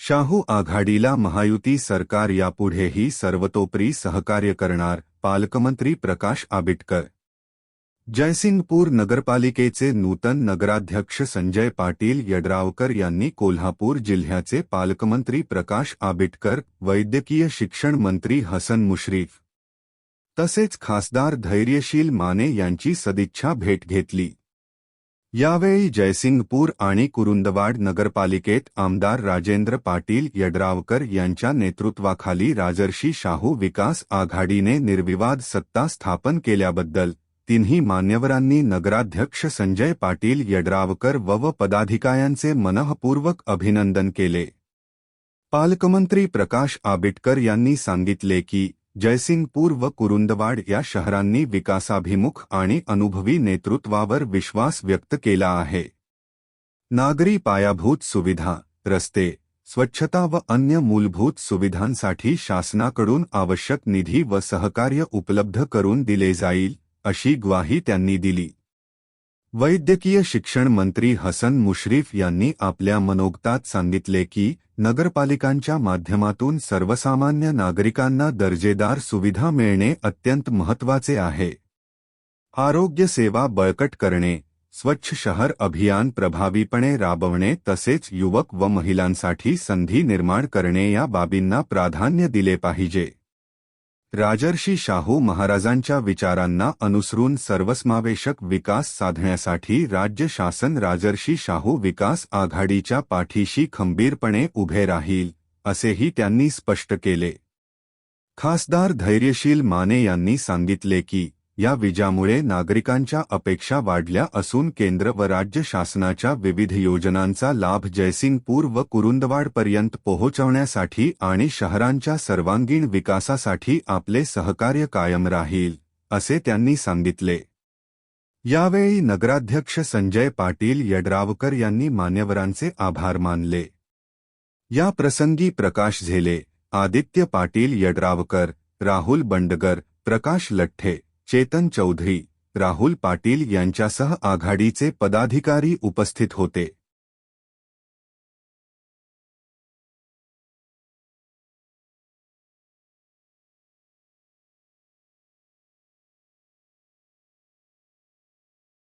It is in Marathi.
शाहू आघाडीला महायुती सरकार यापुढेही सर्वतोपरी सहकार्य करणार, पालकमंत्री प्रकाश आंबेडकर. जयसिंगपूर नगरपालिकेचे नूतन नगराध्यक्ष संजय पाटील यड्रावकर यांनी कोल्हापूर जिल्ह्याचे पालकमंत्री प्रकाश आंबेडकर, वैद्यकीय शिक्षण मंत्री हसन मुश्रीफ तसेच खासदार धैर्यशील माने यांची सदिच्छा भेट घेतली. यावेळी जयसिंगपूर आणि कुरुंदवाड नगरपालिकेत आमदार राजेंद्र पाटील यड्रावकर यांच्या नेतृत्वाखाली राजर्षी शाहू विकास आघाडीने निर्विवाद सत्ता स्थापन केल्याबद्दल तिन्ही मान्यवरांनी नगराध्यक्ष संजय पाटील यड्रावकर व पदाधिकाऱ्यांचे मनःपूर्वक अभिनंदन केले. पालकमंत्री प्रकाश आंबेडकर यांनी सांगितले की जयसिंगपूर व कुरुंदवाड या शहरांनी विकासाभिमुख आणि अनुभवी नेतृत्वावर विश्वास व्यक्त केला आहे. नागरी पायाभूत सुविधा, रस्ते, स्वच्छता व अन्य मूलभूत सुविधांसाठी शासनाकडून आवश्यक निधी व सहकार्य उपलब्ध करून दिले जाईल, अशी ग्वाही त्यांनी दिली. वैद्यकीय शिक्षण मंत्री हसन मुश्रीफ यांनी आपल्या मनोगतात सांगितले की नगरपालिकांच्या माध्यमातून सर्वसामान्य नागरिकांना दर्जेदार सुविधा मिळणे अत्यंत महत्त्वाचे आहे. आरोग्य सेवा बळकट करणे, स्वच्छ शहर अभियान प्रभावीपणे राबवणे तसेच युवक व महिलांसाठी संधी निर्माण करणे या बाबींना प्राधान्य दिले पाहिजे. राजर्षी शाहू महाराजांच्या विचारांना अनुसरून सर्वसमावेशक विकास साधण्यासाठी राज्य शासन राजर्षी शाहू विकास आघाडीच्या पाठीशी खंबीरपणे उभे राहील, असेही त्यांनी स्पष्ट केले. खासदार धैर्यशील माने यांनी सांगितले की या विजयामुळे नागरिकांच्या अपेक्षा वाढल्या असून केंद्र व राज्य शासनाच्या विविध योजनांचा लाभ जयसिंगपूर व कुरुंदवाडपर्यंत पोहोचवण्यासाठी आणि शहरांच्या सर्वांगीण विकासासाठी आपले सहकार्य कायम राहील, असे त्यांनी सांगितले. यावेळी नगराध्यक्ष संजय पाटील यड्रावकर यांनी मान्यवरांचे आभार मानले. या प्रसंगी प्रकाश झेले, आदित्य पाटील यड्रावकर, राहुल बंडगर, प्रकाश लठ्ठे, चेतन चौधरी, राहुल पाटील यांच्यासह आघाडीचे पदाधिकारी उपस्थित होते.